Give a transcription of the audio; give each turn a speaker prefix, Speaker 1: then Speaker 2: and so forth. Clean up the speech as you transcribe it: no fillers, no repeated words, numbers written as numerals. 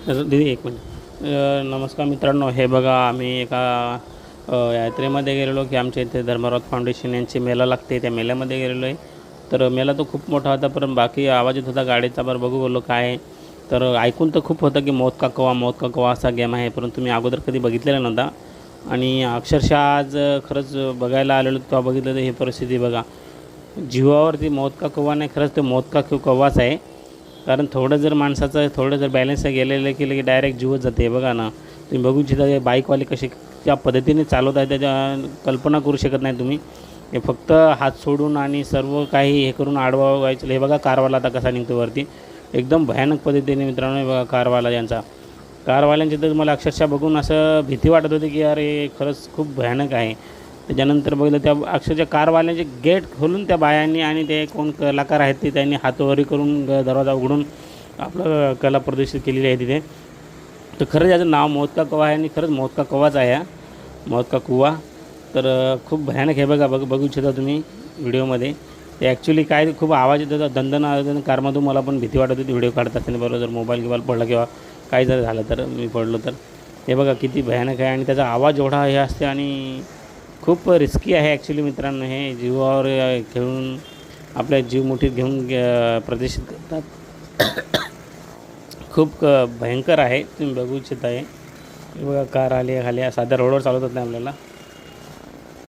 Speaker 1: दीदी एक मिनिट. नमस्कार मित्रांनो, हे बघा आम्ही एका यात्रेमध्ये गेलेलो की आमच्या इथे धर्मराज फाउंडेशन यांची मेला लागते, त्या मेल्यामध्ये गेलेलो आहे. तर मेला तो खूप मोठा होता, पण बाकी आवाज येत होता गाडीचा. बरं बघू बोललो काय आहे. तर ऐकून तर खूप होतं की मौत का कवा असा गेम आहे, परंतु मी अगोदर कधी बघितलेला नव्हता. आणि अक्षरशः आज खरंच बघायला आलेलो तेव्हा बघितलं तर ही परिस्थिती बघा. जीवावरती मौत का कव्वा नाही, खरंच ते मौत का कव्वाच आहे. कारण थोडं जर माणसाचं थोडं जर बॅलन्स गेलेलं केलं की डायरेक्ट जीवच जाते. बघा ना, तुम्ही बघू इच्छिता हे बाईकवाले कसे त्या पद्धतीने चालवत आहे, त्याच्या कल्पना करू शकत नाही तुम्ही. हे फक्त हात सोडून आणि सर्व काही हे करून आडवा व्हायचं. हे बघा कारवाला आता कसा निघतो वरती, एकदम भयानक पद्धतीने. मित्रांनो हे बघा कारवाला यांचा, कारवाल्यांची तर मला अक्षरशः बघून असं भीती वाटत होती की यार हे खरंच खूप भयानक आहे. त्याच्यानंतर बघितलं त्या अक्षरशः कारवाल्यांचे गेट खोलून त्या बायांनी आणि ते कोण कलाकार आहेत ते त्यांनी हातवरी करून दरवाजा उघडून आपलं कला प्रदर्शित केलेली आहे तिथे. तर खरंच याचं नाव मौत का कव्वा आहे आणि खरंच मौत का कव्वाच आहे हा, मौत का कुवा. तर खूप भयानक हे बघा, बघू इच्छिता तुम्ही व्हिडिओमध्ये. ते ॲक्च्युली काय खूप आवाज येत होता, दंदन कारमधून मला पण भीती वाटत होती व्हिडिओ काढत असताना. बरोबर जर मोबाईल गिबाईल पडला किंवा काही जर झालं तर मी पडलो तर. हे बघा किती भयानक आहे आणि त्याचा आवाज एवढा हे असते आणि खूप रिस्की आहे ॲक्च्युली मित्रांनो. हे जीवावर घेऊन आपल्या जीव मुठीत घेऊन प्रदर्शित करतात. खूप भयंकर आहे, तुम्ही बघू इच्छित आहे. हे बघा कार आली खाली, साध्या रोडवर चालवतात नाही आपल्याला.